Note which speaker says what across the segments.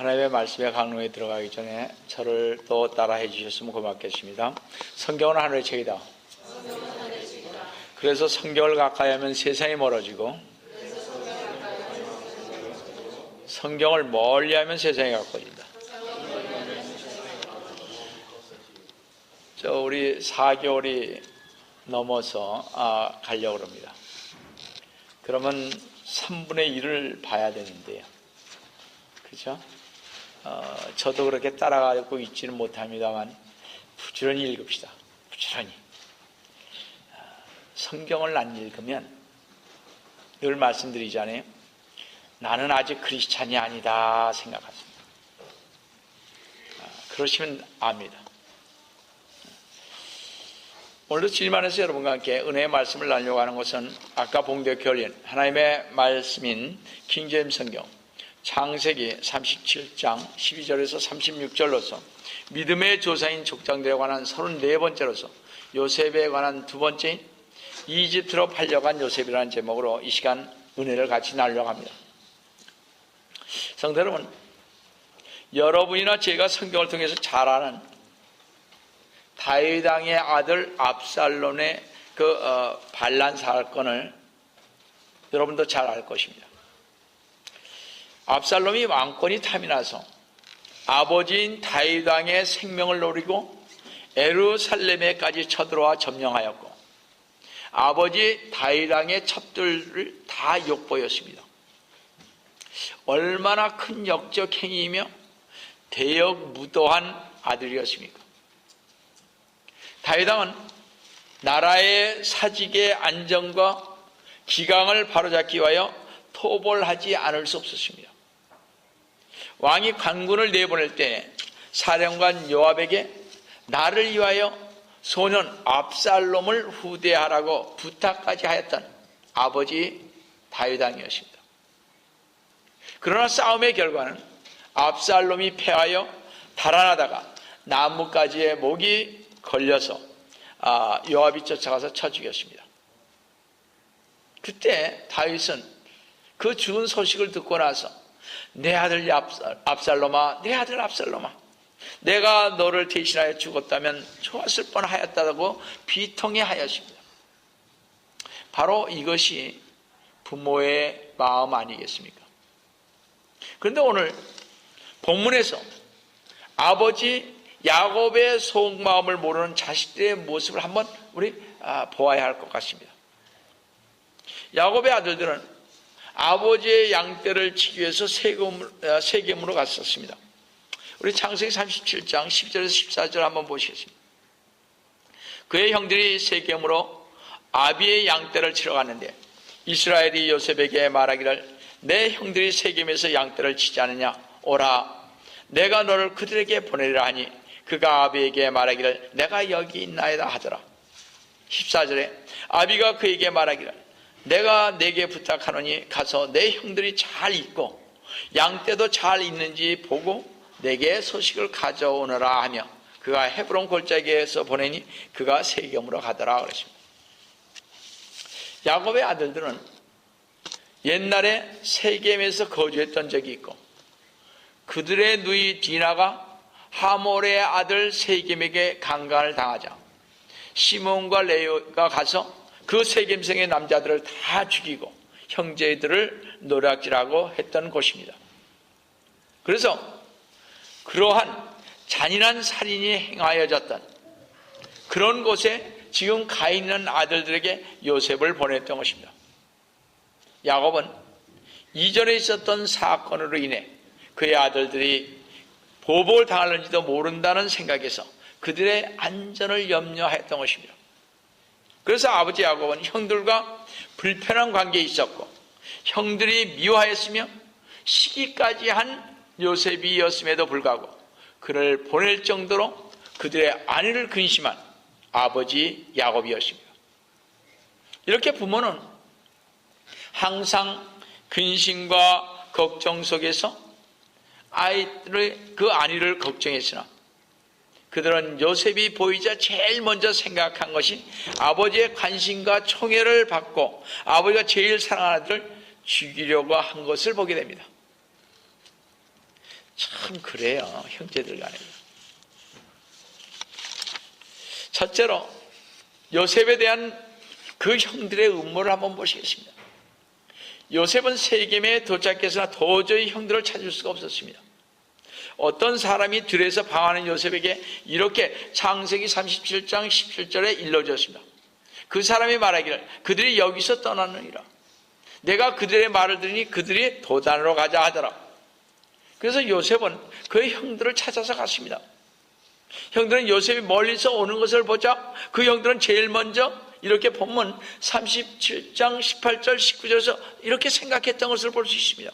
Speaker 1: 하나님의 말씀의 강론에 들어가기 전에 저를 또 따라해 주셨으면 고맙겠습니다. 성경은 하늘의 책이다. 그래서 성경을 가까이 하면 세상이 멀어지고 성경을 멀리 하면 세상이 가까워진다. 우리 4개월이 넘어서 가려고 합니다. 그러면 3분의 1을 봐야 되는데요. 그죠? 저도 그렇게 따라가고 있지는 못합니다만 부지런히 읽읍시다. 부지런히. 성경을 안 읽으면 늘 말씀드리잖아요. 나는 아직 크리스찬이 아니다 생각하십니다. 그러시면 압니다. 오늘도 주님안에서 여러분과 함께 은혜의 말씀을 나누려고 하는 것은 아까 봉독 결론 하나님의 말씀인 킹제임스 성경 창세기 37장 12절에서 36절로서 믿음의 조상인 족장들에 관한 34번째로서 요셉에 관한 두 번째인 이집트로 팔려간 요셉이라는 제목으로 이 시간 은혜를 같이 나누려고 합니다. 성도 여러분, 여러분이나 제가 성경을 통해서 잘 아는 다윗 왕의 아들 압살롬의 반란 사건을 여러분도 잘 알 것입니다. 압살롬이 왕권이 탐이 나서 아버지인 다윗 왕의 생명을 노리고 예루살렘에까지 쳐들어와 점령하였고 아버지 다윗 왕의 첩들을 다 욕보였습니다. 얼마나 큰 역적 행위이며 대역무도한 아들이었습니까? 다윗 왕은 나라의 사직의 안정과 기강을 바로잡기 위하여 토벌하지 않을 수 없었습니다. 왕이 관군을 내보낼 때 사령관 요압에게 나를 위하여 소년 압살롬을 후대하라고 부탁까지 하였던 아버지 다윗 왕이었습니다. 그러나 싸움의 결과는 압살롬이 패하여 달아나다가 나뭇가지에 목이 걸려서 요압이 쫓아가서 쳐 죽였습니다. 그때 다윗은 그 죽은 소식을 듣고 나서 내 아들 압살롬아, 내 아들 압살롬아, 내가 너를 대신하여 죽었다면 좋았을 뻔하였다고 비통해하였습니다. 바로 이것이 부모의 마음 아니겠습니까? 그런데 오늘 본문에서 아버지 야곱의 속마음을 모르는 자식들의 모습을 한번 우리 보아야 할 것 같습니다. 야곱의 아들들은 아버지의 양떼를 치기 위해서 세겜으로 갔었습니다. 우리 창세기 37장 10절에서 14절 한번 보시겠습니다. 그의 형들이 세겜으로 아비의 양떼를 치러 갔는데 이스라엘이 요셉에게 말하기를 내 형들이 세겜에서 양떼를 치지 않느냐? 오라, 내가 너를 그들에게 보내리라 하니 그가 아비에게 말하기를 내가 여기 있나이다 하더라. 14절에 아비가 그에게 말하기를 내가 내게 부탁하노니 가서 내 형들이 잘 있고 양떼도 잘 있는지 보고 내게 소식을 가져오너라 하며 그가 헤브론 골짜기에서 보내니 그가 세겜으로 가더라 그랬습니다. 야곱의 아들들은 옛날에 세겜에서 거주했던 적이 있고 그들의 누이 디나가 하몰의 아들 세겜에게 강간을 당하자 시몬과 레위가 가서 그 세겜성의 남자들을 다 죽이고 형제들을 노략질하고 했던 곳입니다. 그래서 그러한 잔인한 살인이 행하여졌던 그런 곳에 지금 가 있는 아들들에게 요셉을 보냈던 것입니다. 야곱은 이전에 있었던 사건으로 인해 그의 아들들이 보복을 당할는지도 모른다는 생각에서 그들의 안전을 염려했던 것입니다. 그래서 아버지 야곱은 형들과 불편한 관계에 있었고 형들이 미워하였으며 시기까지 한 요셉이었음에도 불구하고 그를 보낼 정도로 그들의 안위를 근심한 아버지 야곱이었습니다. 이렇게 부모는 항상 근심과 걱정 속에서 아이들의 그 안위를 걱정했으나 그들은 요셉이 보이자 제일 먼저 생각한 것이 아버지의 관심과 총애를 받고 아버지가 제일 사랑하는 아들을 죽이려고 한 것을 보게 됩니다. 참 그래요, 형제들 간에. 첫째로 요셉에 대한 그 형들의 음모를 한번 보시겠습니다. 요셉은 세겜에 도착해서나 도저히 형들을 찾을 수가 없었습니다. 어떤 사람이 들에서 방하는 요셉에게 이렇게 창세기 37장 17절에 일러주었습니다. 그 사람이 말하기를 그들이 여기서 떠나느니라. 내가 그들의 말을 들으니 그들이 도단으로 가자 하더라. 그래서 요셉은 그의 형들을 찾아서 갔습니다. 형들은 요셉이 멀리서 오는 것을 보자 그 형들은 제일 먼저 이렇게 본문 37장 18절 19절에서 이렇게 생각했던 것을 볼 수 있습니다.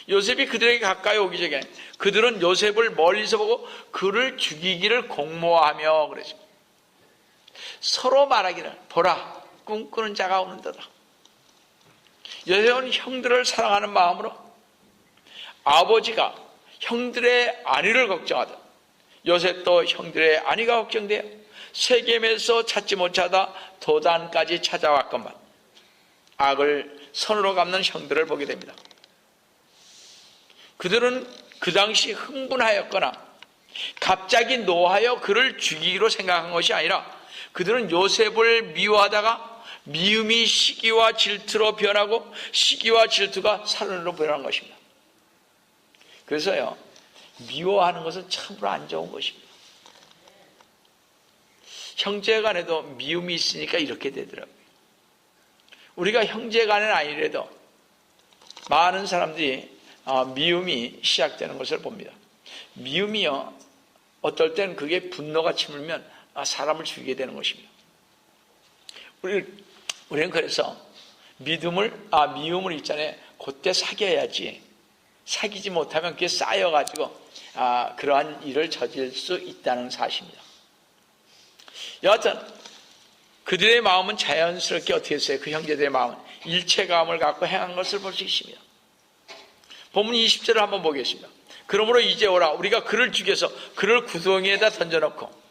Speaker 1: 요셉이 그들에게 가까이 오기 전에 그들은 요셉을 멀리서 보고 그를 죽이기를 공모하며 그랬습니다. 서로 말하기를 보라 꿈꾸는 자가 오는도다. 요셉은 형들을 사랑하는 마음으로 아버지가 형들의 안위를 걱정하듯 요셉도 형들의 안위가 걱정되어 세겜에서 찾지 못하다 도단까지 찾아왔건만 악을 선으로 갚는 형들을 보게 됩니다. 그들은 그 당시 흥분하였거나 갑자기 노하여 그를 죽이기로 생각한 것이 아니라 그들은 요셉을 미워하다가 미움이 시기와 질투로 변하고 시기와 질투가 살인으로 변한 것입니다. 그래서요, 미워하는 것은 참으로 안 좋은 것입니다. 형제 간에도 미움이 있으니까 이렇게 되더라고요. 우리가 형제 간은 아니래도 많은 사람들이 미움이 시작되는 것을 봅니다. 미움이요, 어떨 땐 그게 분노가 치밀면 사람을 죽이게 되는 것입니다. 우리는 그래서 미움을 있잖아요. 그때 사귀어야지. 사귀지 못하면 그게 쌓여가지고 그러한 일을 저질 수 있다는 사실입니다. 여하튼 그들의 마음은 자연스럽게 어떻게 했어요? 그 형제들의 마음은 일체감을 갖고 행한 것을 볼 수 있습니다. 본문 20절을 한번 보겠습니다. 그러므로 이제 오라 우리가 그를 죽여서 그를 구덩이에다 던져놓고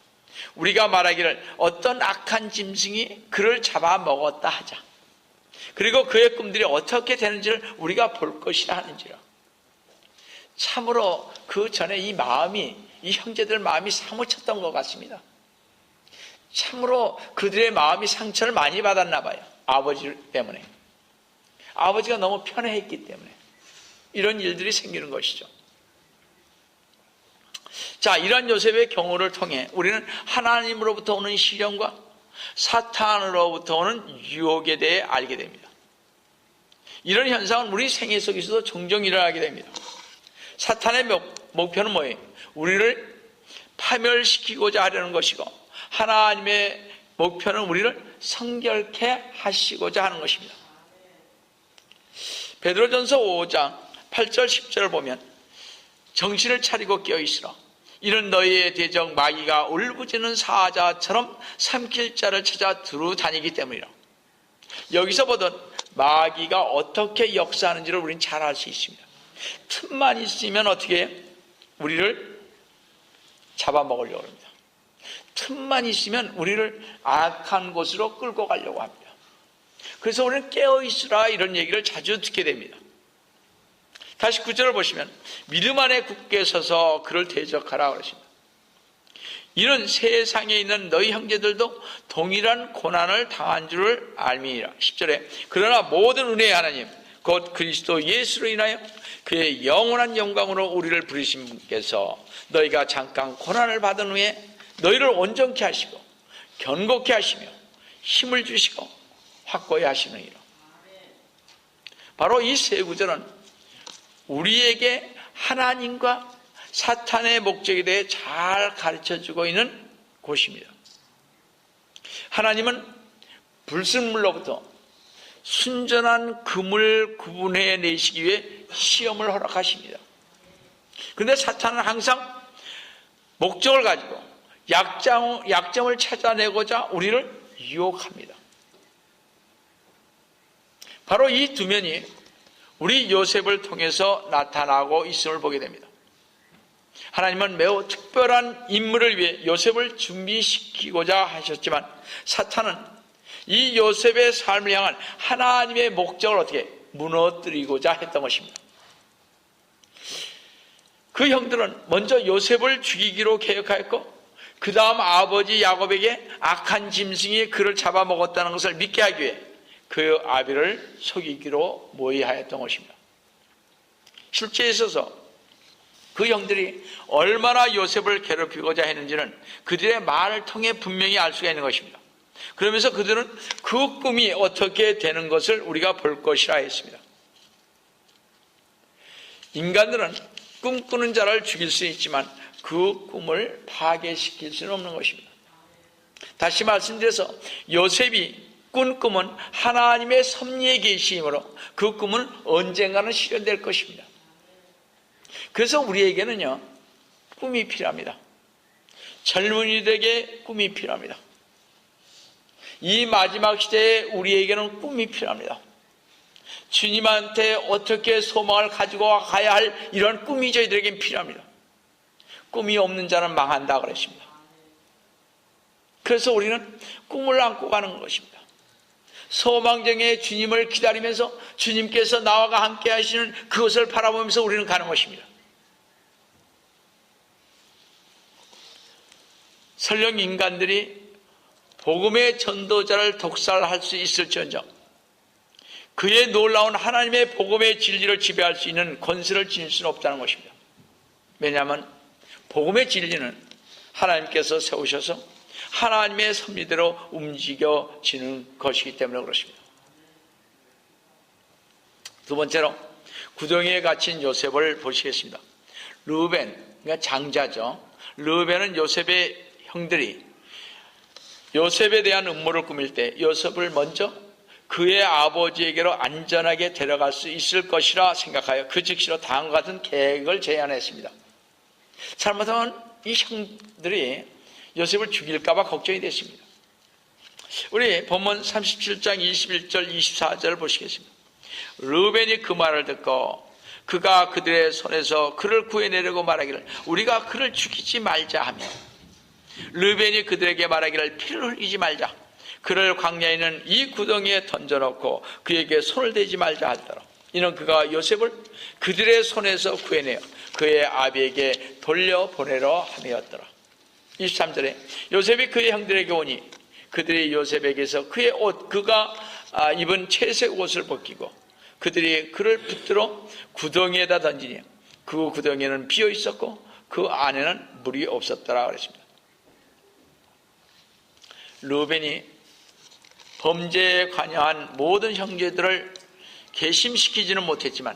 Speaker 1: 우리가 말하기를 어떤 악한 짐승이 그를 잡아먹었다 하자. 그리고 그의 꿈들이 어떻게 되는지를 우리가 볼 것이라 하는지라. 참으로 그 전에 이 형제들 마음이 사무쳤던 것 같습니다. 참으로 그들의 마음이 상처를 많이 받았나 봐요. 아버지 때문에. 아버지가 너무 편애했기 때문에 이런 일들이 생기는 것이죠. 자, 이런 요셉의 경우를 통해 우리는 하나님으로부터 오는 시련과 사탄으로부터 오는 유혹에 대해 알게 됩니다. 이런 현상은 우리 생애 속에서도 종종 일어나게 됩니다. 사탄의 목표는 뭐예요? 우리를 파멸시키고자 하려는 것이고 하나님의 목표는 우리를 성결케 하시고자 하는 것입니다. 베드로전서 5장 8절 10절을 보면 정신을 차리고 깨어있으라. 이는 너희의 대적 마귀가 울부짖는 사자처럼 삼킬 자를 찾아 두루 다니기 때문이라. 여기서 보던 마귀가 어떻게 역사하는지를 우리는 잘 알 수 있습니다. 틈만 있으면 어떻게 해요? 우리를 잡아먹으려고 합니다. 틈만 있으면 우리를 악한 곳으로 끌고 가려고 합니다. 그래서 우리는 깨어있으라 이런 얘기를 자주 듣게 됩니다. 다시 9절을 보시면 믿음 안에 굳게 서서 그를 대적하라 그러십니다. 이는 세상에 있는 너희 형제들도 동일한 고난을 당한 줄을 알미니라. 10절에 그러나 모든 은혜의 하나님 곧 그리스도 예수로 인하여 그의 영원한 영광으로 우리를 부르신 분께서 너희가 잠깐 고난을 받은 후에 너희를 온전케 하시고 견고케 하시며 힘을 주시고 확고히 하시느니라. 바로 이 세 구절은 우리에게 하나님과 사탄의 목적에 대해 잘 가르쳐주고 있는 곳입니다. 하나님은 불순물로부터 순전한 금을 구분해내시기 위해 시험을 허락하십니다. 그런데 사탄은 항상 목적을 가지고 약점을 찾아내고자 우리를 유혹합니다. 바로 이 두 면이 우리 요셉을 통해서 나타나고 있음을 보게 됩니다. 하나님은 매우 특별한 인물을 위해 요셉을 준비시키고자 하셨지만 사탄은 이 요셉의 삶을 향한 하나님의 목적을 어떻게 무너뜨리고자 했던 것입니다. 그 형들은 먼저 요셉을 죽이기로 계획하였고 그 다음 아버지 야곱에게 악한 짐승이 그를 잡아먹었다는 것을 믿게 하기 위해 그 아비를 속이기로 모의하였던 것입니다. 실제에 있어서 그 형들이 얼마나 요셉을 괴롭히고자 했는지는 그들의 말을 통해 분명히 알 수가 있는 것입니다. 그러면서 그들은 그 꿈이 어떻게 되는 것을 우리가 볼 것이라 했습니다. 인간들은 꿈꾸는 자를 죽일 수 있지만 그 꿈을 파괴시킬 수는 없는 것입니다. 다시 말씀드려서 요셉이 꾼 꿈은 하나님의 섭리의 계시이므로 그 꿈은 언젠가는 실현될 것입니다. 그래서 우리에게는요, 꿈이 필요합니다. 젊은이들에게 꿈이 필요합니다. 이 마지막 시대에 우리에게는 꿈이 필요합니다. 주님한테 어떻게 소망을 가지고 가야 할 이런 꿈이 저희들에게 필요합니다. 꿈이 없는 자는 망한다 그랬습니다. 그래서 우리는 꿈을 안고 가는 것입니다. 소망정에 주님을 기다리면서 주님께서 나와 함께 하시는 그것을 바라보면서 우리는 가는 것입니다. 설령 인간들이 복음의 전도자를 독살할 수 있을지언정 그의 놀라운 하나님의 복음의 진리를 지배할 수 있는 권세를 지닐 수는 없다는 것입니다. 왜냐하면 복음의 진리는 하나님께서 세우셔서 하나님의 섭리대로 움직여지는 것이기 때문에 그렇습니다. 두 번째로 구덩이에 갇힌 요셉을 보시겠습니다. 르우벤, 그러니까 장자죠. 르우벤은 요셉의 형들이 요셉에 대한 음모를 꾸밀 때 요셉을 먼저 그의 아버지에게로 안전하게 데려갈 수 있을 것이라 생각하여 그 즉시로 다음과 같은 계획을 제안했습니다. 잘못하면 이 형들이 요셉을 죽일까 봐 걱정이 됐습니다. 우리 본문 37장 21절 24절을 보시겠습니다. 르우벤이 그 말을 듣고 그가 그들의 손에서 그를 구해내려고 말하기를 우리가 그를 죽이지 말자 하며 르우벤이 그들에게 말하기를 피를 흘리지 말자 그를 광야에 있는 이 구덩이에 던져놓고 그에게 손을 대지 말자 하더라. 이는 그가 요셉을 그들의 손에서 구해내어 그의 아비에게 돌려보내려 함이었더라. 23절에 요셉이 그의 형들에게 오니 그들이 요셉에게서 그의 옷 그가 입은 채색 옷을 벗기고 그들이 그를 붙들어 구덩이에다 던지니 그 구덩이는 비어 있었고 그 안에는 물이 없었더라 그랬습니다. 르우벤이 범죄에 관여한 모든 형제들을 괘씸시키지는 못했지만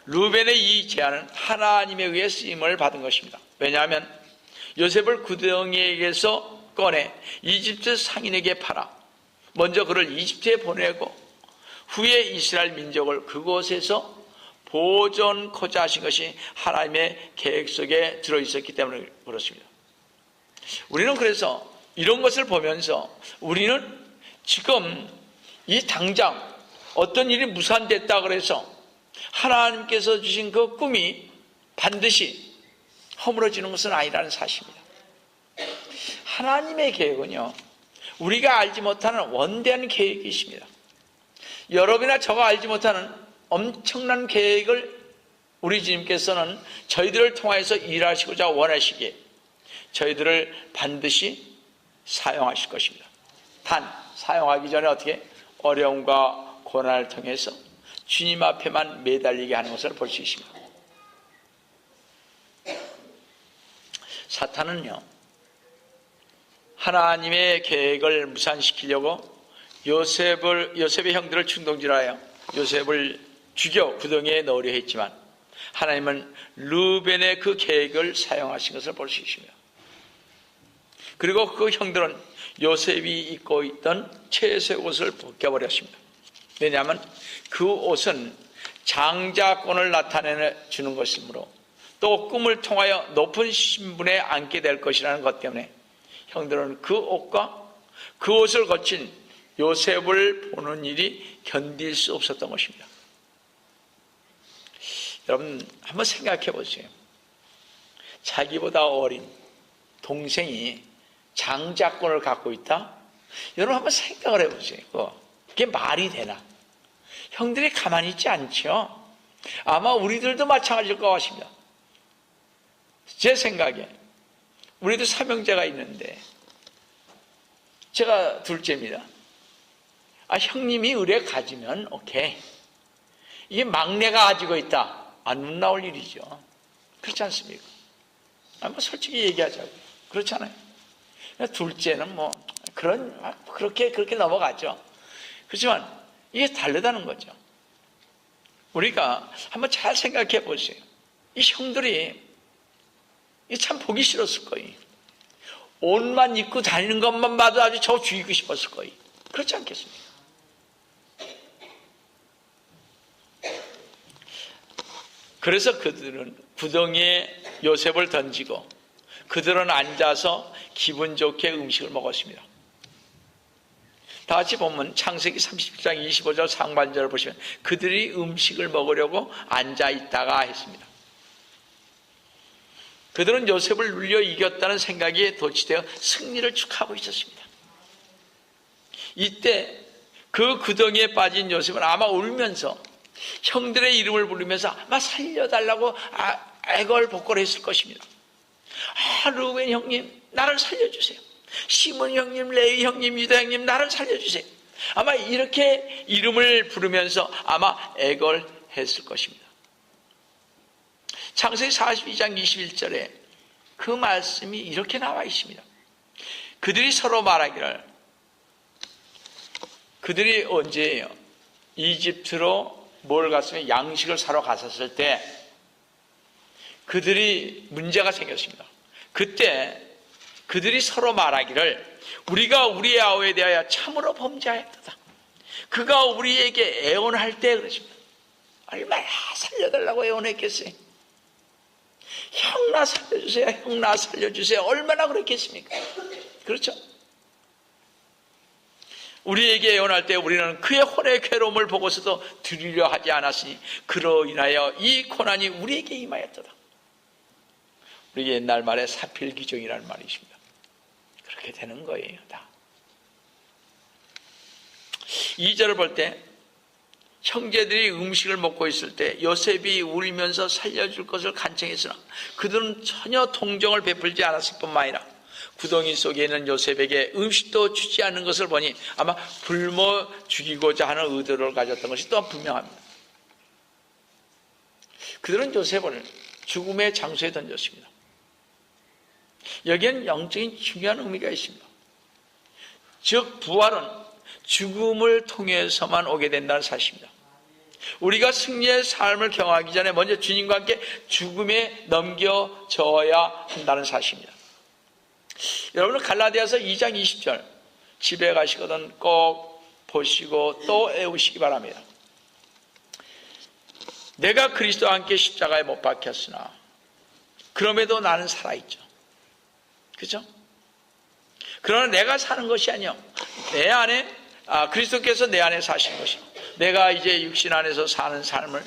Speaker 1: 르우벤의 이 제안은 하나님에 의해 쓰임을 받은 것입니다. 왜냐하면 요셉을 구덩이에게서 꺼내 이집트 상인에게 팔아 먼저 그를 이집트에 보내고 후에 이스라엘 민족을 그곳에서 보존코자 하신 것이 하나님의 계획 속에 들어있었기 때문에 그렇습니다. 우리는 그래서 이런 것을 보면서 우리는 지금 이 당장 어떤 일이 무산됐다 그래서 하나님께서 주신 그 꿈이 반드시 허물어지는 것은 아니라는 사실입니다. 하나님의 계획은요, 우리가 알지 못하는 원대한 계획이십니다. 여러분이나 저가 알지 못하는 엄청난 계획을 우리 주님께서는 저희들을 통해서 일하시고자 원하시기에 저희들을 반드시 사용하실 것입니다. 단 사용하기 전에 어떻게 어려움과 고난을 통해서 주님 앞에만 매달리게 하는 것을 볼 수 있습니다. 사탄은요, 하나님의 계획을 무산시키려고 요셉의 형들을 충동질하여 요셉을 죽여 구덩이에 넣으려 했지만 하나님은 르우벤의 그 계획을 사용하신 것을 볼 수 있습니다. 그리고 그 형들은 요셉이 입고 있던 채색 옷을 벗겨버렸습니다. 왜냐하면 그 옷은 장자권을 나타내 주는 것이므로 또 꿈을 통하여 높은 신분에 앉게 될 것이라는 것 때문에 형들은 그 옷과 그 옷을 거친 요셉을 보는 일이 견딜 수 없었던 것입니다. 여러분 한번 생각해 보세요. 자기보다 어린 동생이 장자권을 갖고 있다? 여러분 한번 생각을 해보세요. 그게 말이 되나? 형들이 가만히 있지 않죠. 아마 우리들도 마찬가지일 것 같습니다. 제 생각에 우리도 삼형제가 있는데 제가 둘째입니다. 형님이 의뢰 가지면 오케이. 이게 막내가 가지고 있다. 안 나올 일이죠. 그렇지 않습니까? 솔직히 얘기하자고. 그렇잖아요. 둘째는 그렇게 넘어가죠. 그렇지만 이게 다르다는 거죠. 우리가 한번 잘 생각해 보세요. 이 형들이 참 보기 싫었을 거예요. 옷만 입고 다니는 것만 봐도 아주 저 죽이고 싶었을 거예요. 그렇지 않겠습니까? 그래서 그들은 구덩이에 요셉을 던지고 그들은 앉아서 기분 좋게 음식을 먹었습니다. 다 같이 보면 창세기 30장 25절 상반절을 보시면 그들이 음식을 먹으려고 앉아있다가 했습니다. 그들은 요셉을 눌려 이겼다는 생각이 도취되어 승리를 축하하고 있었습니다. 이때 그 구덩이에 빠진 요셉은 아마 울면서 형들의 이름을 부르면서 아마 살려달라고 애걸복걸 했을 것입니다. 르우벤 형님 나를 살려주세요. 시몬 형님, 레위 형님, 유다 형님 나를 살려주세요. 아마 이렇게 이름을 부르면서 아마 애걸했을 것입니다. 창세기 42장 21절에 그 말씀이 이렇게 나와 있습니다. 그들이 서로 말하기를, 그들이 언제예요? 이집트로 뭘 갔으면 양식을 사러 갔었을 때 그들이 문제가 생겼습니다. 그때 그들이 서로 말하기를 우리가 우리의 아우에 대하여 참으로 범죄하였다. 그가 우리에게 애원할 때 그러십니다. 얼마나 살려달라고 애원했겠어요. 형 나 살려주세요. 형 나 살려주세요. 얼마나 그랬겠습니까? 그렇죠? 우리에게 애원할 때 우리는 그의 혼의 괴로움을 보고서도 드리려 하지 않았으니 그로 인하여 이 고난이 우리에게 임하였도다. 우리 옛날 말에 사필귀정이라는 말이 있습니다. 그렇게 되는 거예요. 다. 2절을 볼 때 형제들이 음식을 먹고 있을 때 요셉이 울면서 살려줄 것을 간청했으나 그들은 전혀 동정을 베풀지 않았을 뿐만 아니라 구덩이 속에 있는 요셉에게 음식도 주지 않는 것을 보니 아마 굶어 죽이고자 하는 의도를 가졌던 것이 또한 분명합니다. 그들은 요셉을 죽음의 장소에 던졌습니다. 여기에는 영적인 중요한 의미가 있습니다. 즉 부활은 죽음을 통해서만 오게 된다는 사실입니다. 우리가 승리의 삶을 경험하기 전에 먼저 주님과 함께 죽음에 넘겨져야 한다는 사실입니다. 여러분은 갈라디아서 2장 20절 집에 가시거든 꼭 보시고 또 외우시기 바랍니다. 내가 그리스도와 함께 십자가에 못 박혔으나 그럼에도 나는 살아있죠. 그렇죠? 그러나 내가 사는 것이 아니요 내 안에 그리스도께서 내 안에 사신 것이요 내가 이제 육신 안에서 사는 삶을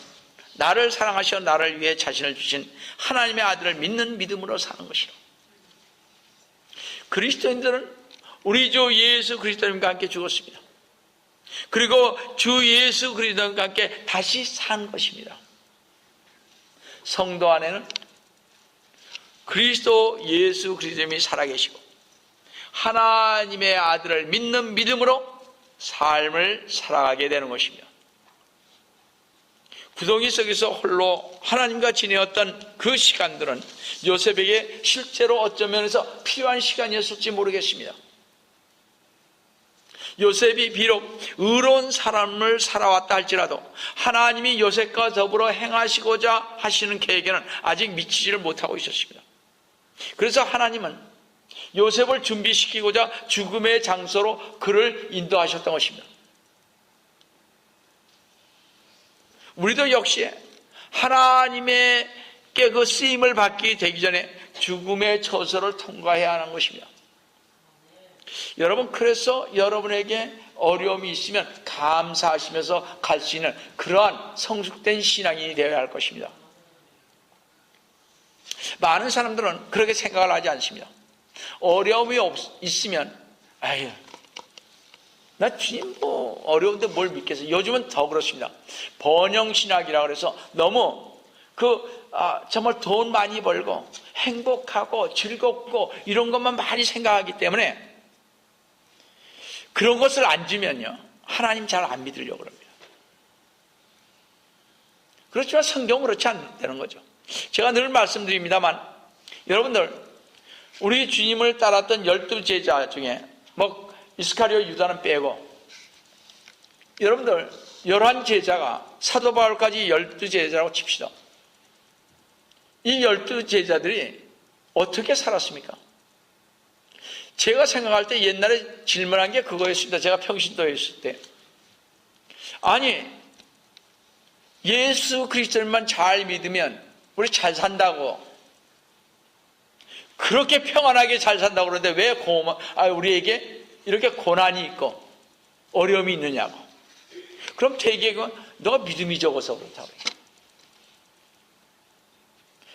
Speaker 1: 나를 사랑하시어 나를 위해 자신을 주신 하나님의 아들을 믿는 믿음으로 사는 것이요 그리스도인들은 우리 주 예수 그리스도님과 함께 죽었습니다. 그리고 주 예수 그리스도님과 함께 다시 산 것입니다. 성도 안에는 그리스도 예수 그리스도님이 살아계시고 하나님의 아들을 믿는 믿음으로 삶을 살아가게 되는 것입니다. 구덩이 속에서 홀로 하나님과 지내었던 그 시간들은 요셉에게 실제로 어떤 면에서 필요한 시간이었을지 모르겠습니다. 요셉이 비록 의로운 삶을 살아왔다 할지라도 하나님이 요셉과 더불어 행하시고자 하시는 계획에는 아직 미치지를 못하고 있었습니다. 그래서 하나님은 요셉을 준비시키고자 죽음의 장소로 그를 인도하셨던 것입니다. 우리도 역시 하나님께 그 쓰임을 받기 되기 전에 죽음의 처소를 통과해야 하는 것입니다. 여러분, 그래서 여러분에게 어려움이 있으면 감사하시면서 갈 수 있는 그러한 성숙된 신앙인이 되어야 할 것입니다. 많은 사람들은 그렇게 생각을 하지 않습니다. 어려움이 있으면 아유, 나 주님 어려운데 뭘 믿겠어요. 요즘은 더 그렇습니다. 번영신학이라고 해서 너무 정말 돈 많이 벌고 행복하고 즐겁고 이런 것만 많이 생각하기 때문에 그런 것을 안 주면요, 하나님 잘 안 믿으려고 합니다. 그렇지만 성경은 그렇지 않다는 거죠. 제가 늘 말씀드립니다만, 여러분들, 우리 주님을 따랐던 12제자 중에 이스카리오 유다는 빼고, 여러분들 11제자가 사도 바울까지 12제자라고 칩시다. 이 12제자들이 어떻게 살았습니까? 제가 생각할 때 옛날에 질문한 게 그거였습니다. 제가 평신도에 있을 때. 아니, 예수 그리스도만 잘 믿으면 우리 잘 산다고, 그렇게 평안하게 잘 산다고 그러는데 왜 우리에게 이렇게 고난이 있고 어려움이 있느냐고. 그럼 되게 너가 믿음이 적어서 그렇다고.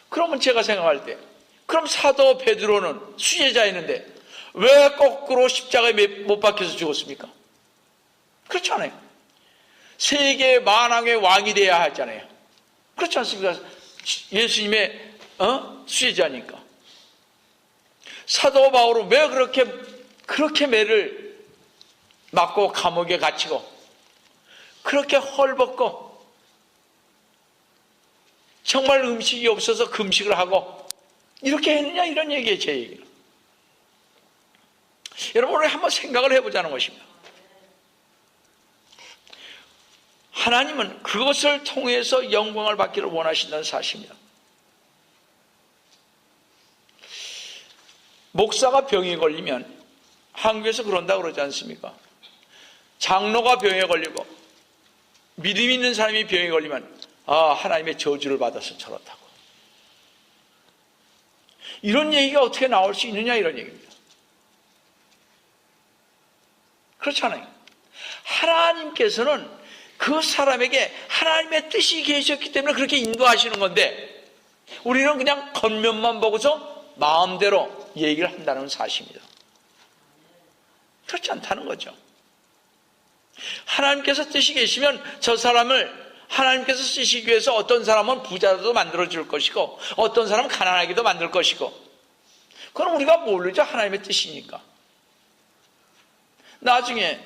Speaker 1: 그러면 제가 생각할 때, 그럼 사도 베드로는 수제자였는데 왜 거꾸로 십자가에 못 박혀서 죽었습니까? 그렇지 않아요. 세계 만왕의 왕이 돼야 하잖아요. 그렇지 않습니까? 예수님의 수제자니까. 사도 바울은 왜 그렇게 매를 맞고 감옥에 갇히고 그렇게 헐벗고 정말 음식이 없어서 금식을 하고 이렇게 했느냐, 이런 얘기예요. 제 얘기는. 여러분, 우리 한번 생각을 해보자는 것입니다. 하나님은 그것을 통해서 영광을 받기를 원하신다는 사실입니다. 목사가 병에 걸리면 한국에서 그런다고 그러지 않습니까? 장로가 병에 걸리고 믿음 있는 사람이 병에 걸리면 하나님의 저주를 받아서 저렇다고. 이런 얘기가 어떻게 나올 수 있느냐, 이런 얘기입니다. 그렇잖아요. 하나님께서는 그 사람에게 하나님의 뜻이 계셨기 때문에 그렇게 인도하시는 건데, 우리는 그냥 겉면만 보고서 마음대로 얘기를 한다는 사실입니다. 그렇지 않다는 거죠. 하나님께서 뜻이 계시면 저 사람을 하나님께서 쓰시기 위해서 어떤 사람은 부자도 만들어줄 것이고 어떤 사람은 가난하게도 만들 것이고, 그건 우리가 모르죠. 하나님의 뜻이니까. 나중에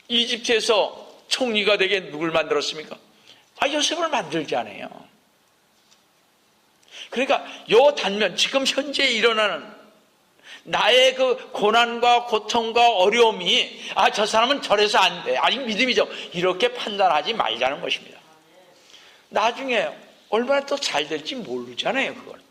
Speaker 1: 이집트에서 총리가 되게 누굴 만들었습니까? 요셉을 만들지 않아요. 그러니까 요 단면, 지금 현재 일어나는 나의 그 고난과 고통과 어려움이 저 사람은 저래서 안 돼, 아직 믿음이죠, 이렇게 판단하지 말자는 것입니다. 나중에 얼마나 또 잘 될지 모르잖아요. 그걸.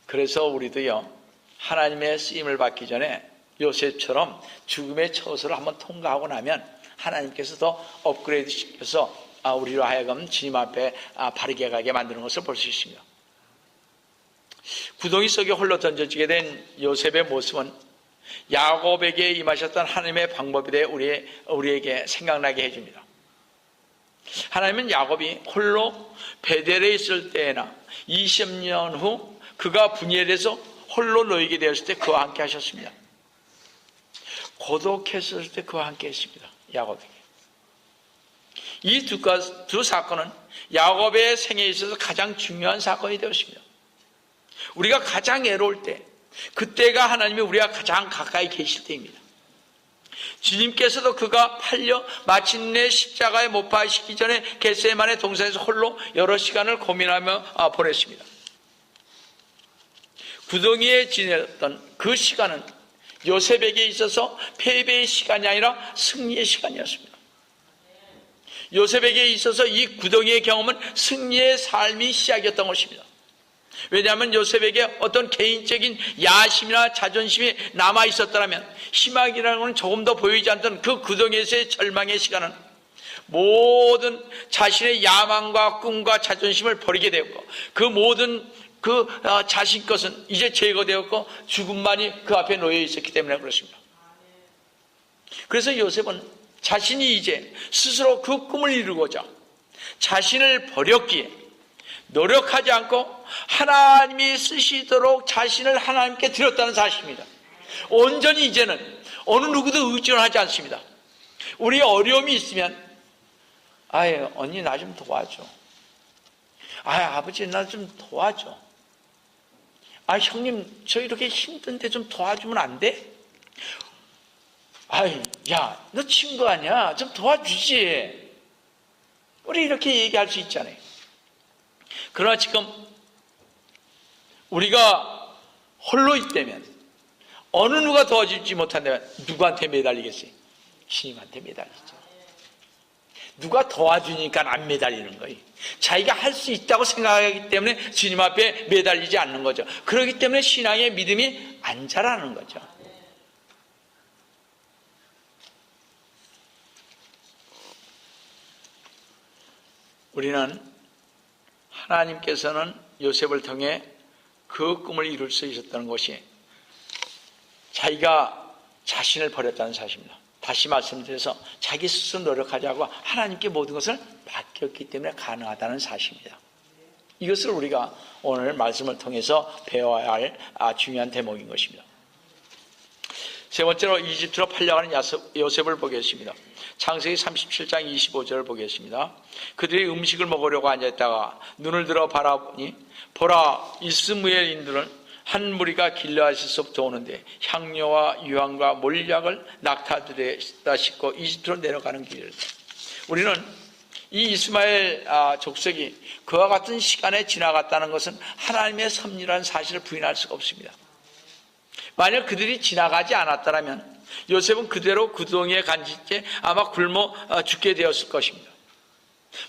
Speaker 1: 그래서 우리도요, 하나님의 쓰임을 받기 전에 요셉처럼 죽음의 처소를 한번 통과하고 나면 하나님께서 더 업그레이드 시켜서 우리로 하여금 주님 앞에 바르게 가게 만드는 것을 볼 수 있습니다. 구덩이 속에 홀로 던져지게 된 요셉의 모습은 야곱에게 임하셨던 하나님의 방법에 대해 우리에게 생각나게 해줍니다. 하나님은 야곱이 홀로 베델에 있을 때나 20년 후 그가 분열해서 홀로 놓이게 되었을 때 그와 함께 하셨습니다. 고독했을 때 그와 함께 했습니다. 야곱에게. 이 두 사건은 야곱의 생애에 있어서 가장 중요한 사건이 되었습니다. 우리가 가장 애로울 때, 그때가 하나님이 우리가 가장 가까이 계실 때입니다. 주님께서도 그가 팔려 마침내 십자가에 못 박히시기 전에 겟세마네 동산에서 홀로 여러 시간을 고민하며 보냈습니다. 구덩이에 지냈던 그 시간은 요셉에게 있어서 패배의 시간이 아니라 승리의 시간이었습니다. 요셉에게 있어서 이 구덩이의 경험은 승리의 삶이 시작이었던 것입니다. 왜냐하면 요셉에게 어떤 개인적인 야심이나 자존심이 남아있었더라면 희망이라는 것은 조금 더 보이지 않던 그 구덩이에서의 절망의 시간은 모든 자신의 야망과 꿈과 자존심을 버리게 되었고, 그 모든 자신 것은 이제 제거되었고 죽음만이 그 앞에 놓여 있었기 때문에 그렇습니다. 그래서 요셉은 자신이 이제 스스로 그 꿈을 이루고자 자신을 버렸기에 노력하지 않고 하나님이 쓰시도록 자신을 하나님께 드렸다는 사실입니다. 온전히 이제는 어느 누구도 의존하지 않습니다. 우리 어려움이 있으면 아유 언니 나 좀 도와줘. 아유 아버지 나 좀 도와줘. 아 형님 저 이렇게 힘든데 좀 도와주면 안 돼? 아이 야 너 친구 아니야? 좀 도와주지. 우리 이렇게 얘기할 수 있잖아요. 그러나 지금 우리가 홀로 있다면 어느 누가 도와주지 못한다면 누구한테 매달리겠어요? 주님한테 매달리죠. 누가 도와주니까 안 매달리는 거예요. 자기가 할 수 있다고 생각하기 때문에 주님 앞에 매달리지 않는 거죠. 그렇기 때문에 신앙의 믿음이 안 자라는 거죠. 우리는 하나님께서는 요셉을 통해 그 꿈을 이룰 수 있었다는 것이 자기가 자신을 버렸다는 사실입니다. 다시 말씀드려서 자기 스스로 노력하지 않고 하나님께 모든 것을 맡겼기 때문에 가능하다는 사실입니다. 이것을 우리가 오늘 말씀을 통해서 배워야 할 중요한 대목인 것입니다. 세 번째로 이집트로 팔려가는 요셉을 보겠습니다. 창세기 37장 25절을 보겠습니다. 그들이 음식을 먹으려고 앉아있다가 눈을 들어 바라보니 보라 이스무엘인들은 한 무리가 길르앗에서부터 오는데 향료와 유황과 몰약을 낙타들에다 싣고 이집트로 내려가는 길이다. 우리는 이 이스마엘 족속이 그와 같은 시간에 지나갔다는 것은 하나님의 섭리라는 사실을 부인할 수가 없습니다. 만약 그들이 지나가지 않았다면 요셉은 그대로 그 동에 간직해 아마 굶어 죽게 되었을 것입니다.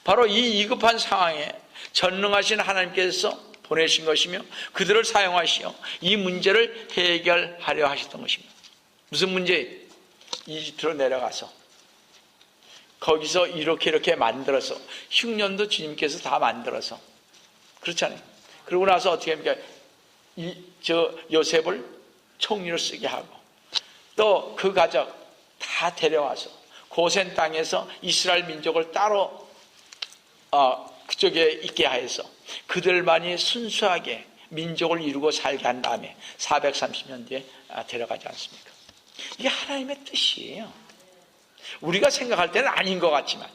Speaker 1: 바로 이 위급한 상황에 전능하신 하나님께서 보내신 것이며 그들을 사용하시어 이 문제를 해결하려 하셨던 것입니다. 무슨 문제? 이집트로 내려가서 거기서 이렇게 만들어서 흉년도 주님께서 다 만들어서 그렇잖아요. 그러고 나서 어떻게 합니까? 요셉을 총리로 쓰게 하고 또 그 가족 다 데려와서 고센 땅에서 이스라엘 민족을 따로 그쪽에 있게 하여서 그들만이 순수하게 민족을 이루고 살게 한 다음에 430년 뒤에 데려가지 않습니까? 이게 하나님의 뜻이에요. 우리가 생각할 때는 아닌 것 같지만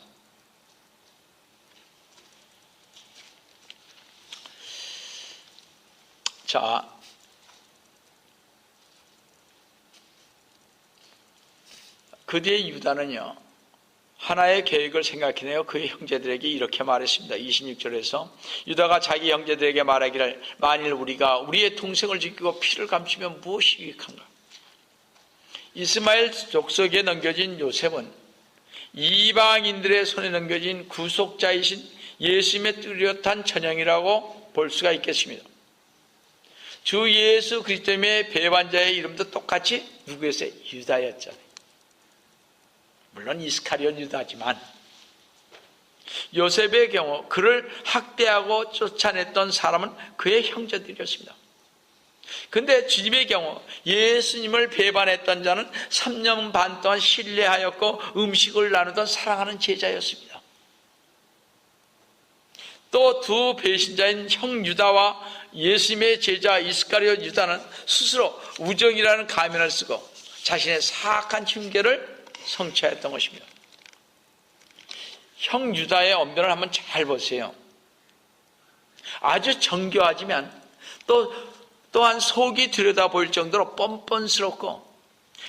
Speaker 1: 자, 그 뒤에 유다는요 하나의 계획을 생각해내어 그의 형제들에게 이렇게 말했습니다. 26절에서 유다가 자기 형제들에게 말하기를 만일 우리가 우리의 동생을 지키고 피를 감추면 무엇이 유익한가? 이스마엘 족속에 넘겨진 요셉은 이방인들의 손에 넘겨진 구속자이신 예수님의 뚜렷한 전형이라고 볼 수가 있겠습니다. 주 예수 그리스도의 배반자의 이름도 똑같이 누구였어요? 유다였잖아요. 물론 이스카리온 유다지만 요셉의 경우 그를 학대하고 쫓아냈던 사람은 그의 형제들이었습니다. 그런데 주님의 경우 예수님을 배반했던 자는 3년 반 동안 신뢰하였고 음식을 나누던 사랑하는 제자였습니다. 또 두 배신자인 형 유다와 예수님의 제자 이스카리온 유다는 스스로 우정이라는 가면을 쓰고 자신의 사악한 흉계를 성취하였던 것입니다. 형 유다의 언변을 한번 잘 보세요. 아주 정교하지만 또한 속이 들여다 보일 정도로 뻔뻔스럽고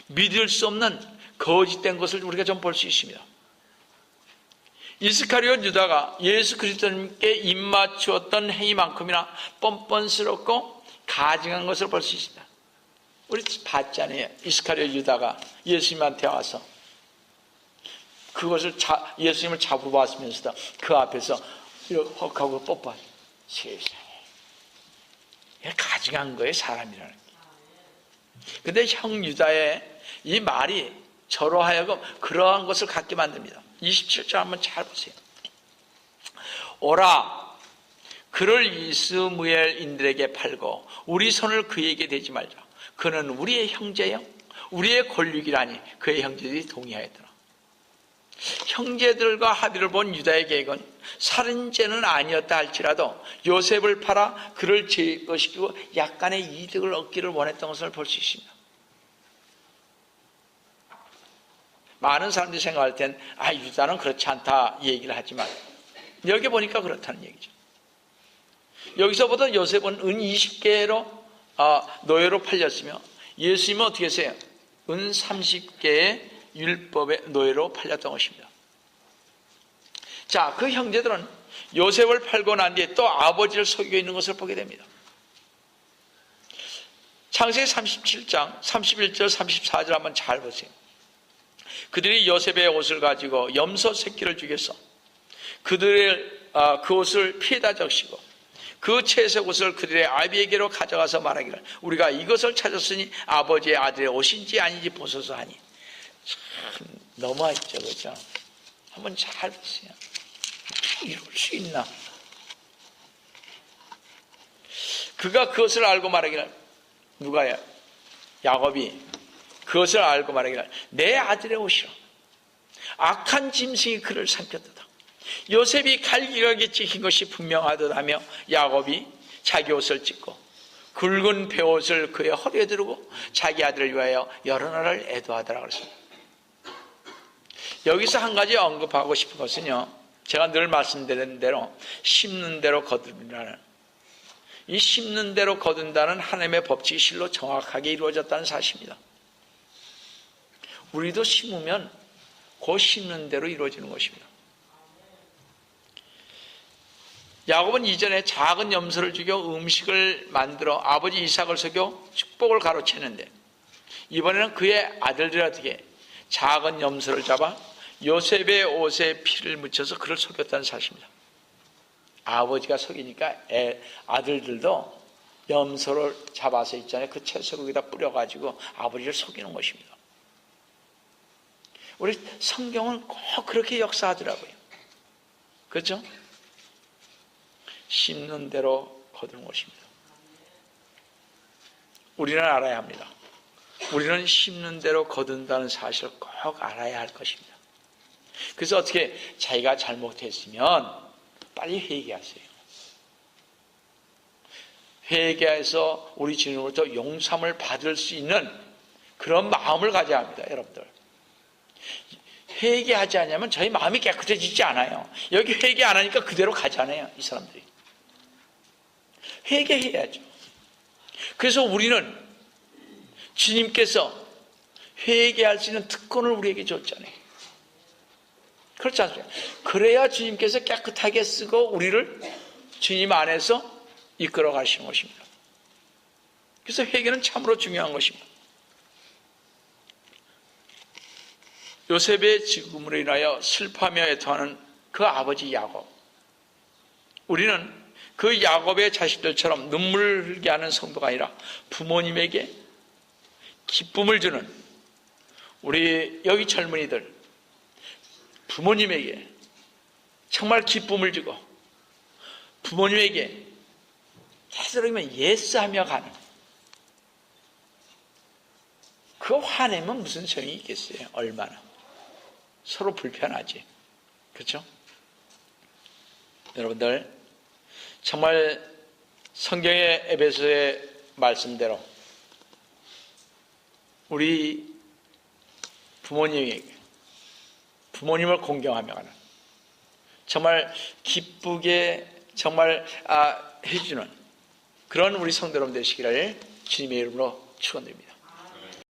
Speaker 1: 믿을 수 없는 거짓된 것을 우리가 좀 볼 수 있습니다. 이스카리온 유다가 예수 그리스도님께 입맞추었던 행위만큼이나 뻔뻔스럽고 가증한 것을 볼 수 있습니다. 우리 봤잖아요. 이스카리온 유다가 예수님한테 와서 그것을 예수님을 잡아봤으면서도 그 앞에서 이렇게 헉하고 뽀뽀하죠. 세상에. 가증한 거예요, 사람이라는 게. 근데 형 유다의 이 말이 저로 하여금 그러한 것을 갖게 만듭니다. 27절 한번 잘 보세요. 오라, 그를 이스무엘인들에게 팔고 우리 손을 그에게 대지 말자. 그는 우리의 형제요, 우리의 권력이라니 그의 형제들이 동의하였더라. 형제들과 합의를 본 유다의 계획은 살인죄는 아니었다 할지라도 요셉을 팔아 그를 제거시키고 약간의 이득을 얻기를 원했던 것을 볼 수 있습니다. 많은 사람들이 생각할 땐 유다는 그렇지 않다 얘기를 하지만 여기 보니까 그렇다는 얘기죠. 여기서부터 요셉은 은 20개로 노예로 팔렸으며 예수님은 어떻게 했어요? 은 30개의 율법의 노예로 팔렸던 것입니다. 자, 그 형제들은 요셉을 팔고 난 뒤에 또 아버지를 속이고 있는 것을 보게 됩니다. 창세기 37장 31절 34절 한번 잘 보세요. 그들이 요셉의 옷을 가지고 염소 새끼를 죽여서 그들의 그 옷을 피에다 적시고 그 채색 옷을 그들의 아비에게로 가져가서 말하기를 우리가 이것을 찾았으니 아버지의 아들의 옷인지 아닌지 보소서 하니. 참 너무하죠, 그렇죠? 한번 잘 보세요. 이럴 수 있나? 그가 그것을 알고 말하기를 누가요? 야곱이 그것을 알고 말하기를 내 아들의 옷이라. 악한 짐승이 그를 삼켰도다. 요셉이 갈기가게 찍힌 것이 분명하듯하며 야곱이 자기 옷을 찢고 굵은 베옷을 그의 허리에 두르고 자기 아들을 위하여 여러 날을 애도하더라 그랬습니다. 여기서 한 가지 언급하고 싶은 것은요, 제가 늘 말씀드린 대로 심는 대로 거두리라는, 이 심는 대로 거둔다는 하나님의 법칙이 실로 정확하게 이루어졌다는 사실입니다. 우리도 심으면 그 심는 대로 이루어지는 것입니다. 야곱은 이전에 작은 염소를 죽여 음식을 만들어 아버지 이삭을 속여 축복을 가로채는데, 이번에는 그의 아들들이 어떻게 작은 염소를 잡아 요셉의 옷에 피를 묻혀서 그를 속였다는 사실입니다. 아버지가 속이니까 아들들도 염소를 잡아서 있잖아요. 그 채소 거기다 뿌려가지고 아버지를 속이는 것입니다. 우리 성경은 꼭 그렇게 역사하더라고요. 그렇죠? 심는 대로 거두는 것입니다. 우리는 알아야 합니다. 우리는 심는 대로 거둔다는 사실을 꼭 알아야 할 것입니다. 그래서 어떻게 자기가 잘못했으면 빨리 회개하세요. 회개해서 우리 주님으로부터 용서함을 받을 수 있는 그런 마음을 가져야 합니다. 여러분들, 회개하지 않으면 저희 마음이 깨끗해지지 않아요. 여기 회개 안 하니까 그대로 가잖아요, 이 사람들이. 회개해야죠. 그래서 우리는 주님께서 회개할 수 있는 특권을 우리에게 줬잖아요. 그렇지 않습니까? 그래야 주님께서 깨끗하게 쓰고 우리를 주님 안에서 이끌어 가시는 것입니다. 그래서 회개는 참으로 중요한 것입니다. 요셉의 죽음으로 인하여 슬퍼하며 애통하는 그 아버지 야곱, 우리는 그 야곱의 자식들처럼 눈물을 흘게 하는 성도가 아니라 부모님에게 기쁨을 주는 우리 여기 젊은이들, 부모님에게 정말 기쁨을 주고 부모님에게 되도록이면 예스하며 가는, 그 화내면 무슨 소용이 있겠어요? 얼마나 서로 불편하지, 그렇죠? 여러분들, 정말 성경의 에베소의 말씀대로 우리 부모님에게, 부모님을 공경하며 가는, 정말 기쁘게 정말 해주는 그런 우리 성도 여러분 되시기를 주님의 이름으로 축원드립니다.